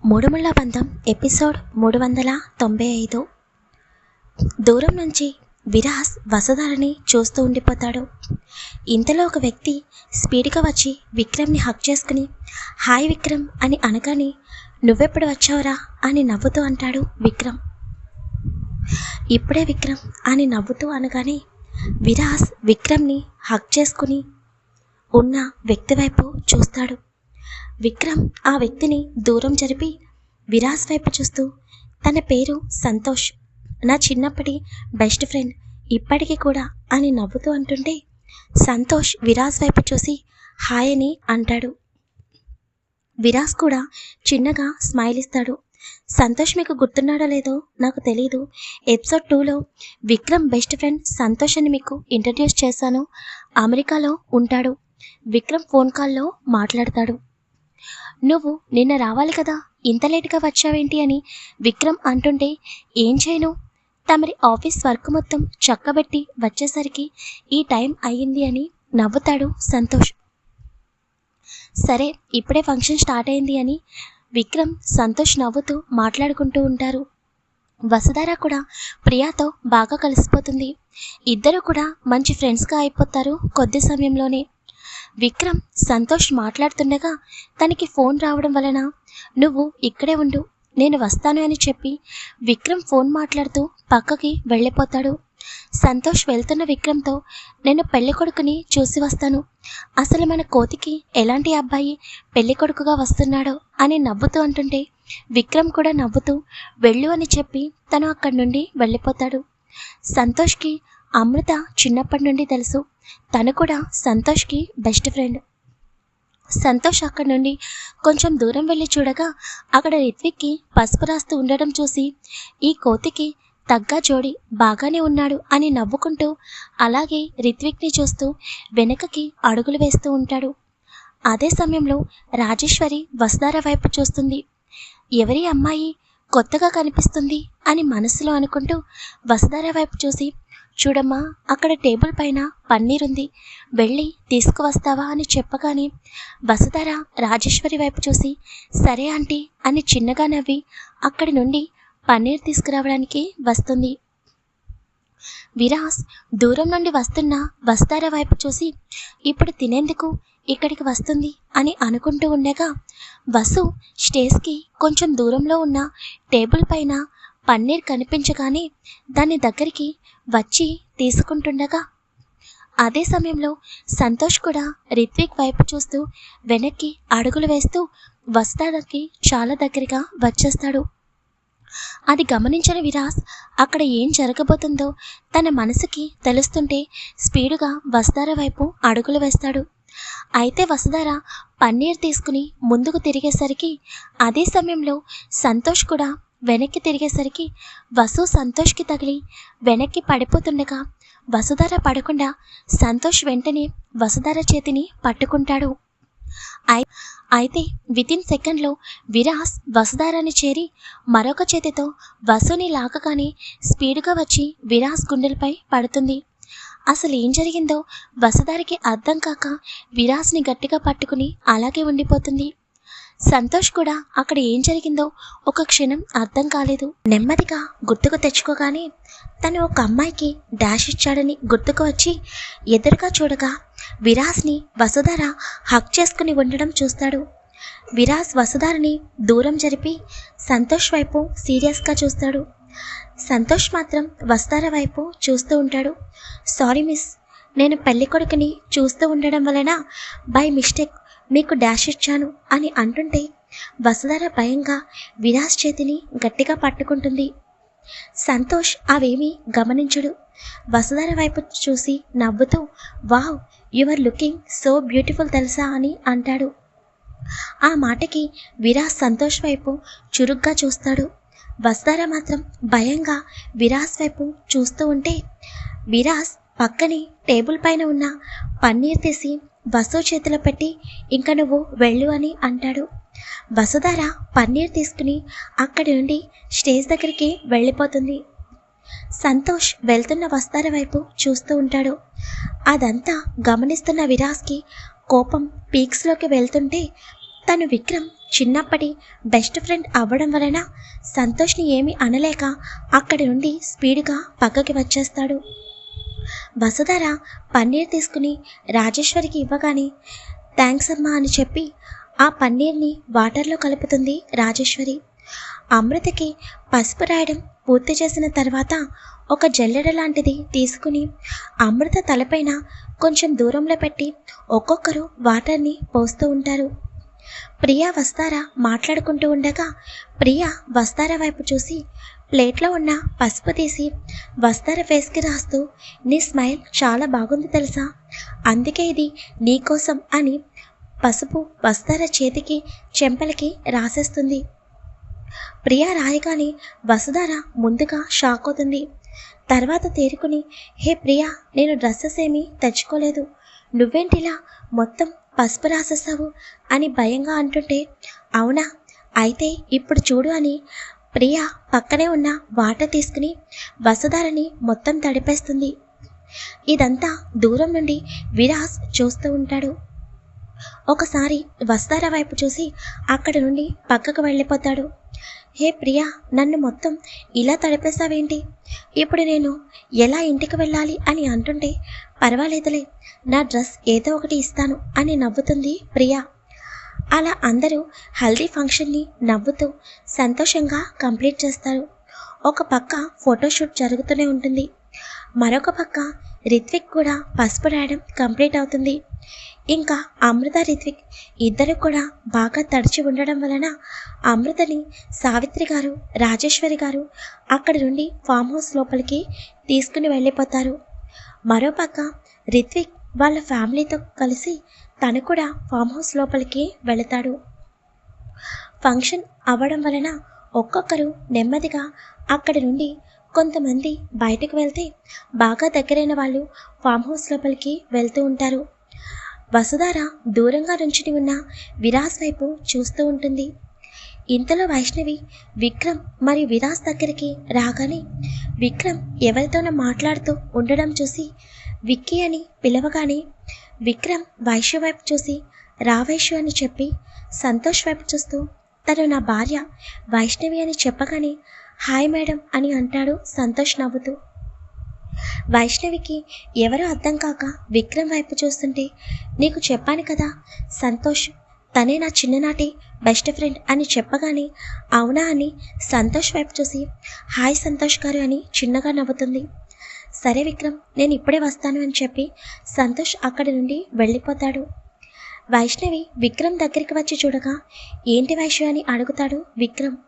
మూడుముళ్ళ బంధం ఎపిసోడ్ 395. దూరం నుంచి విరాస్ వసుధారని చూస్తూ ఉండిపోతాడు. ఇంతలో ఒక వ్యక్తి స్పీడ్గా వచ్చి విక్రమ్ని హక్ చేసుకుని హాయ్ విక్రమ్ అని అనగానే నువ్వెప్పుడు వచ్చావురా అని నవ్వుతూ అంటాడు విక్రమ్. ఇప్పుడే విక్రమ్ అని నవ్వుతూ అనగానే విరాస్ విక్రమ్ని హక్ చేసుకుని ఉన్న వ్యక్తి వైపు చూస్తాడు. విక్రమ్ ఆ వ్యక్తిని దూరం జరిపి విరాస్ వైపు చూస్తూ తన పేరు సంతోష్, నా చిన్నప్పటి బెస్ట్ ఫ్రెండ్, ఇప్పటికీ కూడా అని నవ్వుతూ అంటుంటే సంతోష్ విరాస్ వైపు చూసి హాయ్ అని అంటాడు. విరాస్ కూడా చిన్నగా స్మైల్ ఇస్తాడు. సంతోష్ మీకు గుర్తున్నాడో లేదో నాకు తెలీదు, ఎపిసోడ్ 2లో విక్రమ్ బెస్ట్ ఫ్రెండ్ సంతోష్ అని మీకు ఇంట్రడ్యూస్ చేశాను. అమెరికాలో ఉంటాడు. విక్రమ్ ఫోన్ కాల్లో మాట్లాడతాడు. నువ్వు నిన్న రావాలి కదా, ఇంత లేటుగా వచ్చావేంటి అని విక్రమ్ అంటుంటే ఏం చేయను, తమరి ఆఫీస్ వర్క్ మొత్తం చక్కబెట్టి వచ్చేసరికి ఈ టైం అయ్యింది అని నవ్వుతాడు సంతోష్. సరే ఇప్పుడే ఫంక్షన్ స్టార్ట్ అయింది అని విక్రమ్ సంతోష్ నవ్వుతూ మాట్లాడుకుంటూ ఉంటారు. వసుధార కూడా ప్రియాతో బాగా కలిసిపోతుంది. ఇద్దరు కూడా మంచి ఫ్రెండ్స్గా అయిపోతారు కొద్ది సమయంలోనే. విక్రమ్ సంతోష్ మాట్లాడుతుండగా తనకి ఫోన్ రావడం వలన నువ్వు ఇక్కడే ఉండు, నేను వస్తాను అని చెప్పి విక్రమ్ ఫోన్ మాట్లాడుతూ పక్కకి వెళ్ళిపోతాడు. సంతోష్ వెళ్తున్న విక్రమ్తో నేను పెళ్లి కొడుకుని చూసి వస్తాను, అసలు మన కోతికి ఎలాంటి అబ్బాయి పెళ్లి కొడుకుగా వస్తున్నాడో అని నవ్వుతూ అంటుంటే విక్రమ్ కూడా నవ్వుతూ వెళ్ళు అని చెప్పి తను అక్కడి నుండి వెళ్ళిపోతాడు. సంతోష్కి అమృత చిన్నప్పటి నుండి తెలుసు. తను కూడా సంతోష్కి బెస్ట్ ఫ్రెండ్. సంతోష్ అక్కడి నుండి కొంచెం దూరం వెళ్ళి చూడగా అక్కడ రిత్విక్కి పసుపు రాస్తూ ఉండడం చూసి ఈ కోతికి తగ్గ జోడి బాగానే ఉన్నాడు అని నవ్వుకుంటూ అలాగే రిత్విక్ని చూస్తూ వెనకకి అడుగులు వేస్తూ ఉంటాడు. అదే సమయంలో రాజేశ్వరి వసుధార వైపు చూస్తుంది. ఎవరి అమ్మాయి కొత్తగా కనిపిస్తుంది అని మనసులో అనుకుంటూ వసుధార వైపు చూసి చూడమ్మా, అక్కడ టేబుల్ పైన పన్నీర్ ఉంది, వెళ్ళి తీసుకువస్తావా అని చెప్పగానే వసుధార రాజేశ్వరి వైపు చూసి సరే ఆంటీ అని చిన్నగా నవ్వి అక్కడి నుండి పన్నీర్ తీసుకురావడానికి వస్తుంది. విరాస్ దూరం నుండి వస్తున్న వసుధార వైపు చూసి ఇప్పుడు తినేందుకు ఇక్కడికి వస్తుంది అని అనుకుంటూ ఉండగా వసు స్టేజ్కి కొంచెం దూరంలో ఉన్న టేబుల్ పైన పన్నీర్ కనిపించగానే దాని దగ్గరికి వచ్చి తీసుకుంటుండగా అదే సమయంలో సంతోష్ కూడా రిత్విక్ వైపు చూస్తూ వెనక్కి అడుగులు వేస్తూ వసుధారకి చాలా దగ్గరగా వచ్చేస్తాడు. అది గమనించిన విరాస్ అక్కడ ఏం జరగబోతుందో తన మనసుకి తెలుస్తుంటే స్పీడుగా వసుధార వైపు అడుగులు వేస్తాడు. అయితే వసుధార పన్నీర్ తీసుకుని ముందుకు తిరిగేసరికి అదే సమయంలో సంతోష్ కూడా వెనక్కి తిరిగేసరికి వసు సంతోష్కి తగిలి వెనక్కి పడిపోతుండగా వసుధార పడకుండా సంతోష్ వెంటనే వసుధార చేతిని పట్టుకుంటాడు. అయితే వితిన్ సెకండ్లో విరాస్ వసుధారని చేరి మరొక చేతితో వసుని లాగగానే స్పీడ్గా వచ్చి విరాస్ గుండెలపై పడుతుంది. అసలు ఏం జరిగిందో వసుధారకి అర్థం కాక విరాస్ని గట్టిగా పట్టుకుని అలాగే ఉండిపోతుంది. సంతోష్ కూడా అక్కడ ఏం జరిగిందో ఒక క్షణం అర్థం కాలేదు. నెమ్మదిగా గుర్తుకు తెచ్చుకోగానే తను ఒక అమ్మాయికి డాష్ ఇచ్చాడని గుర్తుకు వచ్చి ఎదురుగా చూడగా విరాస్ని వసుధార హక్ చేసుకుని ఉండడం చూస్తాడు. విరాస్ వసుధారని దూరం జరిపి సంతోష్ వైపు సీరియస్గా చూస్తాడు. సంతోష్ మాత్రం వసుధార వైపు చూస్తూ ఉంటాడు. సారీ మిస్, నేను పెళ్లి కొడుకుని చూస్తూ ఉండడం వలన బై మిస్టేక్ మీకు డాష్ ఇచ్చాను అని అంటుంటే వసుధార భయంగా విరాస్ చేతిని గట్టిగా పట్టుకుంటుంది. సంతోష్ అవేమీ గమనించడు. వసుధార వైపు చూసి నవ్వుతూ wow, you are looking so beautiful తెలుసా అని అంటాడు. ఆ మాటకి విరాస్ సంతోష్ వైపు చురుగ్గా చూస్తాడు. వసుధార మాత్రం భయంగా విరాస్ వైపు చూస్తూ ఉంటే విరాస్ పక్కనే టేబుల్ పైన ఉన్న పన్నీర్ తీసి వసు చేతిలో పెట్టి ఇంక నువ్వు వెళ్ళు అని అంటాడు. వసుధార పన్నీర్ తీసుకుని అక్కడి నుండి స్టేజ్ దగ్గరికి వెళ్ళిపోతుంది. సంతోష్ వెళ్తున్న వసుధార వైపు చూస్తూ ఉంటాడు. అదంతా గమనిస్తున్న విరాస్కి కోపం పీక్స్లోకి వెళ్తుంటే తను విక్రమ్ చిన్నప్పటి బెస్ట్ ఫ్రెండ్ అవ్వడం వలన సంతోష్ని ఏమీ అనలేక అక్కడి నుండి స్పీడ్గా పక్కకి వచ్చేస్తాడు. వసుధార పన్నీర్ తీసుకుని రాజేశ్వరికి ఇవ్వగానే థ్యాంక్స్ అమ్మా అని చెప్పి ఆ పన్నీర్ని వాటర్లో కలుపుతుంది రాజేశ్వరి. అమృతకి పసుపు రాయడం పూర్తి చేసిన తర్వాత ఒక జల్లెడ లాంటిది తీసుకుని అమృత తలపైన కొంచెం దూరంలో పెట్టి ఒక్కొక్కరు వాటర్ని పోస్తూ ఉంటారు. ప్రియా వస్తారా మాట్లాడుకుంటూ ఉండగా ప్రియా వస్తారా వైపు చూసి ప్లేట్లో ఉన్న పసుపు తీసి వస్తారా ఫేస్కి రాస్తూ నీ స్మైల్ చాలా బాగుంది తెలుసా, అందుకే ఇది నీకోసం అని పసుపు వస్తారా చేతికి చెంపలకి రాసేస్తుంది. ప్రియా రాయగానే వసుధార ముందుగా షాక్ అవుతుంది. తర్వాత తేరుకుని హే ప్రియా, నేను డ్రెస్సెస్ ఏమీ తెచ్చుకోలేదు, నువ్వేంటిలా మొత్తం పసుపు రాసేస్తావు అని భయంగా అంటుంటే అవునా అయితే ఇప్పుడు చూడు అని ప్రియా పక్కనే ఉన్న వాటర్ తీసుకుని వసుధారని మొత్తం తడిపేస్తుంది. ఇదంతా దూరం నుండి విరాస్ చూస్తూ ఉంటాడు. ఒకసారి వసుధార వైపు చూసి అక్కడి నుండి పక్కకు వెళ్ళిపోతాడు. హే ప్రియా, నన్ను మొత్తం ఇలా తడిపేస్తావేంటి, ఇప్పుడు నేను ఎలా ఇంటికి వెళ్ళాలి అని అంటుంటే పర్వాలేదులే, నా డ్రెస్ ఏదో ఒకటి ఇస్తాను అని నవ్వుతుంది ప్రియా. అలా అందరూ హల్దీ ఫంక్షన్ని నవ్వుతూ సంతోషంగా కంప్లీట్ చేస్తారు. ఒక పక్క ఫోటోషూట్ జరుగుతూనే ఉంటుంది. మరొక పక్క రిత్విక్ కూడా పసుపు రాయడం కంప్లీట్ అవుతుంది. ఇంకా అమృత రిత్విక్ ఇద్దరు కూడా బాగా తడిచి ఉండడం వలన అమృతని సావిత్రి గారు రాజేశ్వరి గారు అక్కడి నుండి ఫామ్ హౌస్ లోపలికి తీసుకుని వెళ్ళిపోతారు. మరోపక్క రిత్విక్ వాళ్ళ ఫ్యామిలీతో కలిసి తను కూడా ఫామ్ హౌస్ లోపలికి వెళతాడు. ఫంక్షన్ అవ్వడం వలన ఒక్కొక్కరు నెమ్మదిగా అక్కడి నుండి కొంతమంది బయటకు వెళ్తే బాగా దగ్గరైన వాళ్ళు ఫామ్ హౌస్ లోపలికి వెళ్తూ ఉంటారు. వసుధార దూరంగా నుంచుని ఉన్న విరాస్ వైపు చూస్తూ ఉంటుంది. ఇంతలో వైష్ణవి విక్రమ్ మరియు విరాస్ దగ్గరికి రాగానే విక్రమ్ ఎవరితోనో మాట్లాడుతూ ఉండడం చూసి విక్కీ అని పిలవగానే విక్రమ్ వైశ్య వైపు చూసి రా వైశ్య అని చెప్పి సంతోష్ వైపు చూస్తూ తను నా భార్య వైష్ణవి అని చెప్పగానే హాయ్ మేడం అని అంటాడు సంతోష్ నవ్వుతూ. వైష్ణవికి ఎవరో అర్థం కాక విక్రమ్ వైపు చూస్తుంటే నీకు చెప్పాను కదా సంతోష్ తనే నా చిన్ననాటి బెస్ట్ ఫ్రెండ్ అని చెప్పగానే అవునా అని సంతోష్ వైపు చూసి హాయ్ సంతోష్ గారు అని చిన్నగా నవ్వుతుంది. సరే విక్రమ్, నేను ఇప్పుడే వస్తాను అని చెప్పి సంతోష్ అక్కడి నుండి వెళ్ళిపోతాడు. వైష్ణవి విక్రమ్ దగ్గరికి వచ్చి చూడగా ఏంటి వైష్ణవి అని అడుగుతాడు విక్రమ్.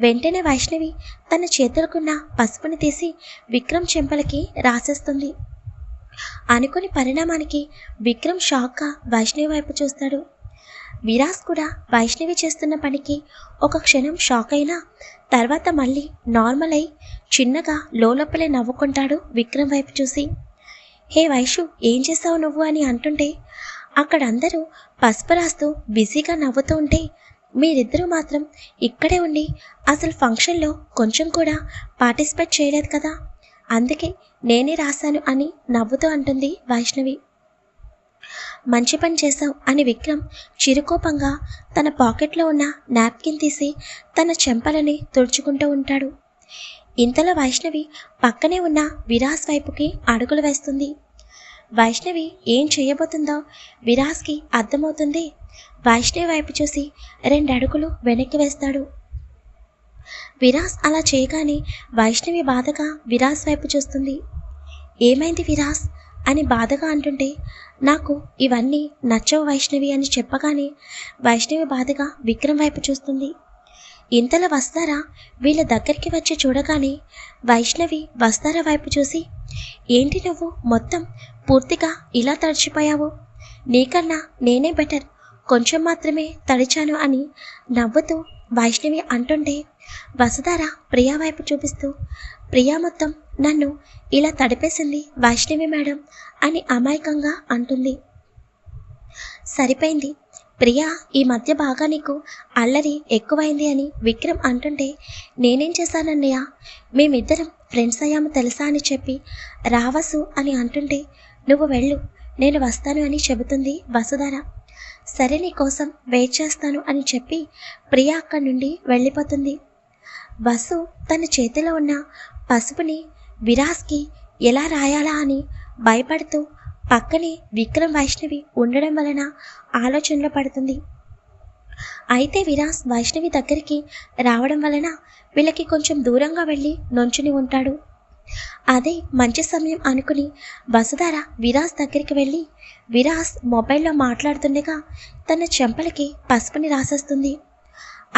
వెంటనే వైష్ణవి తన చేతులకున్న పసుపుని తీసి విక్రమ్ చెంపలకి రాసేస్తుంది. అనుకుని పరిణామానికి విక్రమ్ షాక్గా వైష్ణవి వైపు చూస్తాడు. విరాస్ కూడా వైష్ణవి చేస్తున్న పనికి ఒక క్షణం షాక్ అయినా తర్వాత మళ్ళీ నార్మల్ అయి చిన్నగా లోపలే నవ్వుకుంటాడు విక్రమ్ వైపు చూసి. హే వైషు, ఏం చేస్తావు నువ్వు అని అంటుంటే అక్కడ అందరూ పసుపు రాస్తూ బిజీగా నవ్వుతూ ఉంటే మీరిద్దరూ మాత్రం ఇక్కడే ఉండి అసలు ఫంక్షన్లో కొంచెం కూడా పార్టిసిపేట్ చేయలేదు కదా, అందుకే నేనే రాశాను అని నవ్వుతూ అంటుంది వైష్ణవి. మంచి పని చేశావు అని విక్రమ్ చిరుకోపంగా తన పాకెట్లో ఉన్న నాప్కిన్ తీసి తన చెంపలని తుడుచుకుంటూ ఉంటాడు. ఇంతలో వైష్ణవి పక్కనే ఉన్న విరాస్ వైపుకి అడుగులు వేస్తుంది. వైష్ణవి ఏం చేయబోతుందో విరాస్కి అర్థమవుతుంది. వైష్ణవి వైపు చూసి 2 అడుగులు వెనక్కి వేస్తాడు. విరాస్ అలా చేయగానే వైష్ణవి బాధగా విరాస్ వైపు చూస్తుంది. ఏమైంది విరాస్ అని బాధగా అంటుంటే నాకు ఇవన్నీ నచ్చవు వైష్ణవి అని చెప్పగానే వైష్ణవి బాధగా విక్రమ్ వైపు చూస్తుంది. ఇంతలో వస్తారా వీళ్ళ దగ్గరికి వచ్చి చూడగానే వైష్ణవి వస్తారా వైపు చూసి ఏంటి నువ్వు మొత్తం పూర్తిగా ఇలా తడిచిపోయావు, నీకన్నా నేనే బెటర్, కొంచెం మాత్రమే తడిచాను అని నవ్వుతూ వైష్ణవి అంటుంటే వసుధార ప్రియా వైపు చూపిస్తూ ప్రియా మొత్తం నన్ను ఇలా తడిపేసింది వైష్ణవి మేడం అని అమాయకంగా అంటుంది. సరిపోయింది ప్రియా, ఈ మధ్య బాగా నీకు అల్లరి ఎక్కువైంది అని విక్రమ్ అంటుంటే నేనేం చేశానన్నయ్య, మేమిద్దరం ఫ్రెండ్స్ అయ్యాము తెలుసా అని చెప్పి రావసు అని అంటుంటే నువ్వు వెళ్ళు నేను వస్తాను అని చెబుతుంది వసుధార. సరే నీ కోసం వెయిట్ చేస్తాను అని చెప్పి ప్రియ అక్కడి నుండి వెళ్ళిపోతుంది. వసు తన చేతిలో ఉన్న పసుపుని విరాస్కి ఎలా రాయాలా అని భయపడుతూ పక్కనే విక్రమ్ వైష్ణవి ఉండడం వలన ఆలోచనలో పడుతుంది. అయితే విరాస్ వైష్ణవి దగ్గరికి రావడం వలన వీళ్ళకి కొంచెం దూరంగా వెళ్ళి నొంచుని ఉంటాడు. అదే మంచి సమయం అనుకుని వసుధార విరాస్ దగ్గరికి వెళ్ళి విరాస్ మొబైల్లో మాట్లాడుతుండగా తన చెంపలకి పసుపుని రాసేస్తుంది.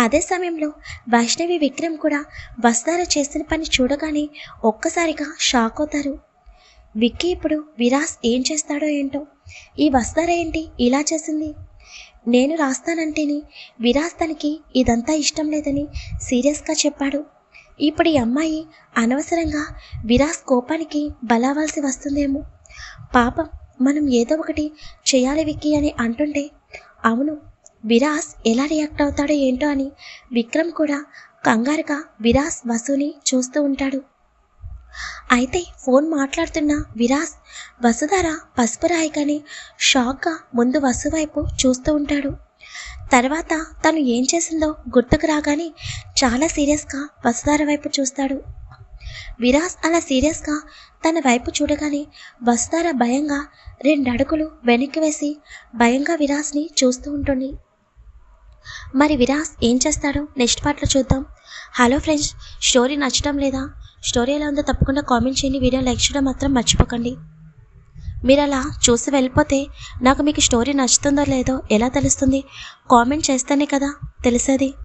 అదే సమయంలో వైష్ణవి విక్రమ్ కూడా వసుధార చేసిన పని చూడగానే ఒక్కసారిగా షాక్ అవుతారు. విక్కీ ఇప్పుడు విరాస్ ఏం చేస్తాడో ఏంటో, ఈ వసుధార ఏంటి ఇలా చేసింది, నేను రాస్తానంటేని విరాస్ తనకి ఇదంతా ఇష్టం లేదని సీరియస్గా చెప్పాడు. ఇప్పుడు ఈ అమ్మాయి అనవసరంగా విరాస్ కోపానికి బలవాల్సి వస్తుందేమో. పాపం మనం ఏదో ఒకటి చేయాలి విక్కీ అని అంటుంటే అవును విరాస్ ఎలా రియాక్ట్ అవుతాడో ఏంటో అని విక్రమ్ కూడా కంగారుగా విరాస్ వసుని చూస్తూ ఉంటాడు. అయితే ఫోన్ మాట్లాడుతున్న విరాస్ వసుధార పసుపు రాయగానే షాక్గా ముందు వసు వైపు చూస్తూ ఉంటాడు. తర్వాత తను ఏం చేసిందో గుర్తుకు రాగానే చాలా సీరియస్గా వసుధార వైపు చూస్తాడు. విరాస్ అలా సీరియస్గా తన వైపు చూడగానే వసుధార భయంగా 2 అడుగులు వెనక్కి వేసి భయంగా విరాస్ని చూస్తూ ఉంటుంది. మరి విరాస్ ఏం చేస్తాడో నెక్స్ట్ పార్ట్లో చూద్దాం. హలో ఫ్రెండ్స్, స్టోరీ నచ్చడం లేదా, స్టోరీ ఎలా ఉందో తప్పకుండా కామెంట్ చేయండి. వీడియో లైక్ చేయడం మాత్రం మర్చిపోకండి. మీరు అలా చూసి వెళ్ళిపోతే నాకు మీకు స్టోరీ నచ్చుతుందో లేదో ఎలా తెలుస్తుంది? కామెంట్ చేస్తేనే కదా తెలిసేది.